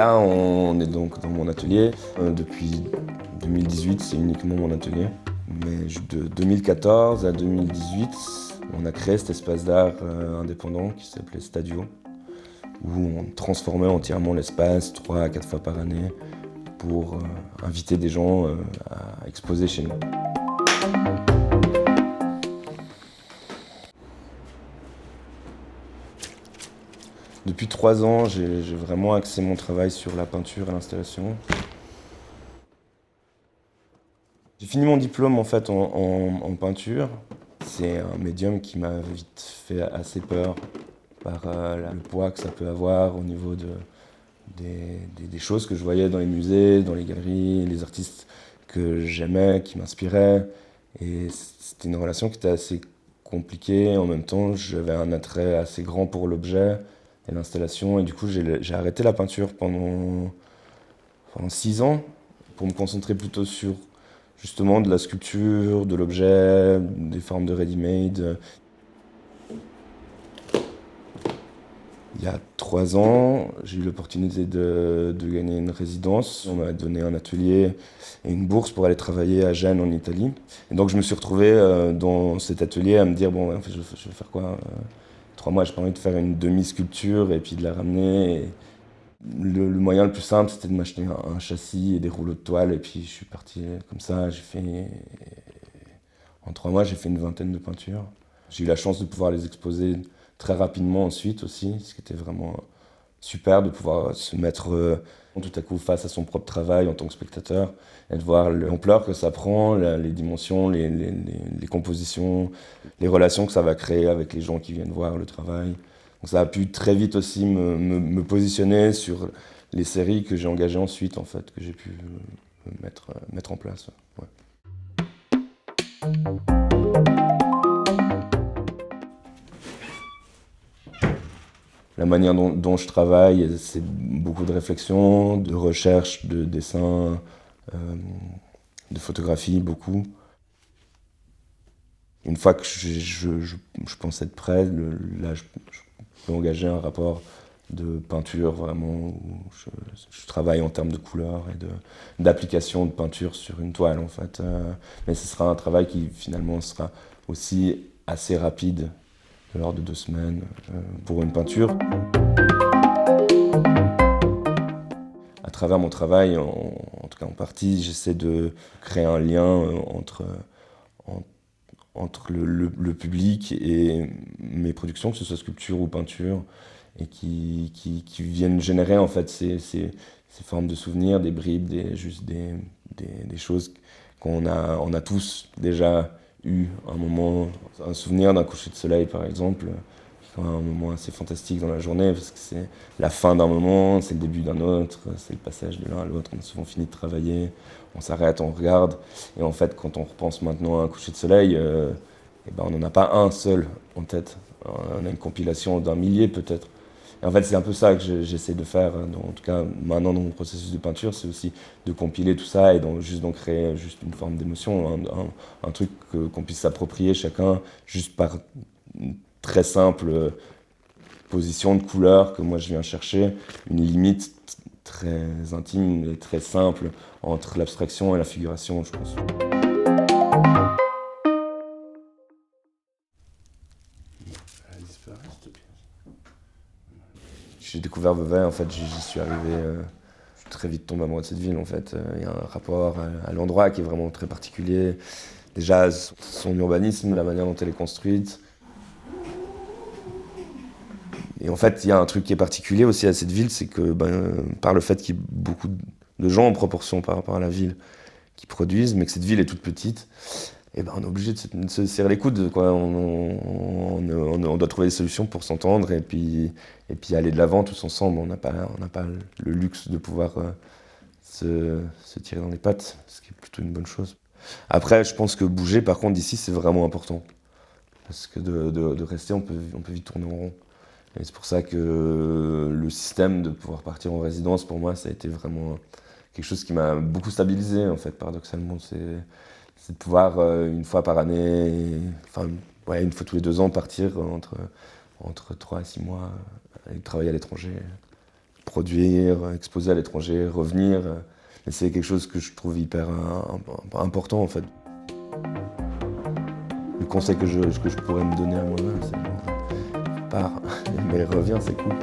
Là, on est donc dans mon atelier. Depuis 2018, c'est uniquement mon atelier. Mais de 2014 à 2018, on a créé cet espace d'art indépendant qui s'appelait Stadio, où on transformait entièrement l'espace 3 à 4 fois par année pour inviter des gens à exposer chez nous. Depuis 3 ans, j'ai vraiment axé mon travail sur la peinture et l'installation. J'ai fini mon diplôme en fait en peinture. C'est un médium qui m'a vite fait assez peur par le poids que ça peut avoir au niveau des choses que je voyais dans les musées, dans les galeries, les artistes que j'aimais, qui m'inspiraient. Et c'était une relation qui était assez compliquée. En même temps, j'avais un attrait assez grand pour l'objet et l'installation. Et du coup, j'ai arrêté la peinture pendant 6 ans pour me concentrer plutôt sur justement de la sculpture, de l'objet, des formes de ready-made. Il y a 3 ans, j'ai eu l'opportunité de gagner une résidence. On m'a donné un atelier et une bourse pour aller travailler à Gênes en Italie. Et donc je me suis retrouvé dans cet atelier à me dire, bon, en fait, je vais faire quoi 3 mois, j'ai pas envie de faire une demi-sculpture et puis de la ramener. Et le moyen le plus simple, c'était de m'acheter un châssis et des rouleaux de toile. Et puis je suis parti comme ça. En 3 mois, j'ai fait une vingtaine de peintures. J'ai eu la chance de pouvoir les exposer très rapidement ensuite aussi, ce qui était vraiment super de pouvoir se mettre tout à coup face à son propre travail en tant que spectateur et de voir l'ampleur que ça prend, les dimensions, les compositions, les relations que ça va créer avec les gens qui viennent voir le travail. Donc ça a pu très vite aussi me positionner sur les séries que j'ai engagées ensuite, en fait, que j'ai pu mettre en place. Ouais. La manière dont je travaille, c'est beaucoup de réflexion, de recherche, de dessin, de photographie, beaucoup. Une fois que je pense être prêt, là je peux engager un rapport de peinture vraiment où je travaille en termes de couleurs et d'application de peinture sur une toile en fait. Mais ce sera un travail qui finalement sera aussi assez rapide, de l'ordre de 2 semaines pour une peinture. À travers mon travail, en tout cas en partie, j'essaie de créer un lien entre le public et mes productions, que ce soit sculpture ou peinture, et qui viennent générer en fait ces formes de souvenirs, des bribes, des choses on a tous déjà eu un moment, un souvenir d'un coucher de soleil par exemple, qui est un moment assez fantastique dans la journée parce que c'est la fin d'un moment, c'est le début d'un autre, c'est le passage de l'un à l'autre. On a souvent fini de travailler, on s'arrête, on regarde, et en fait quand on repense maintenant à un coucher de soleil, eh ben, on n'en a pas un seul en tête, on a une compilation d'un millier peut-être. Et en fait, c'est un peu ça que j'essaie de faire, en tout cas maintenant dans mon processus de peinture, c'est aussi de compiler tout ça et juste d'en créer juste une forme d'émotion, un truc qu'on puisse s'approprier chacun, juste par une très simple position de couleur que moi je viens chercher, une limite très intime et très simple entre l'abstraction et la figuration, je pense. J'ai découvert Vevey, en fait, j'y suis arrivé, je suis très vite tombé amoureux de cette ville, en fait. Il y a un rapport à l'endroit qui est vraiment très particulier. Déjà, son urbanisme, la manière dont elle est construite. Et en fait, il y a un truc qui est particulier aussi à cette ville, c'est que par le fait qu'il y ait beaucoup de gens en proportion par rapport à la ville qui produisent, mais que cette ville est toute petite, et on est obligé de se serrer les coudes, quoi. On doit trouver des solutions pour s'entendre et puis aller de l'avant tous ensemble. On n'a pas le luxe de pouvoir se tirer dans les pattes, ce qui est plutôt une bonne chose. Après, je pense que bouger, par contre, d'ici, c'est vraiment important. Parce que de rester, on peut vite tourner en rond. Et c'est pour ça que le système de pouvoir partir en résidence, pour moi, ça a été vraiment quelque chose qui m'a beaucoup stabilisé, en fait, paradoxalement. C'est de pouvoir, une fois par année, une fois tous les 2 ans, partir entre 3 et 6 mois, aller travailler à l'étranger, produire, exposer à l'étranger, revenir. Mais c'est quelque chose que je trouve hyper important en fait. Le conseil que je pourrais me donner à moi-même, c'est genre, pars, mais reviens, c'est cool.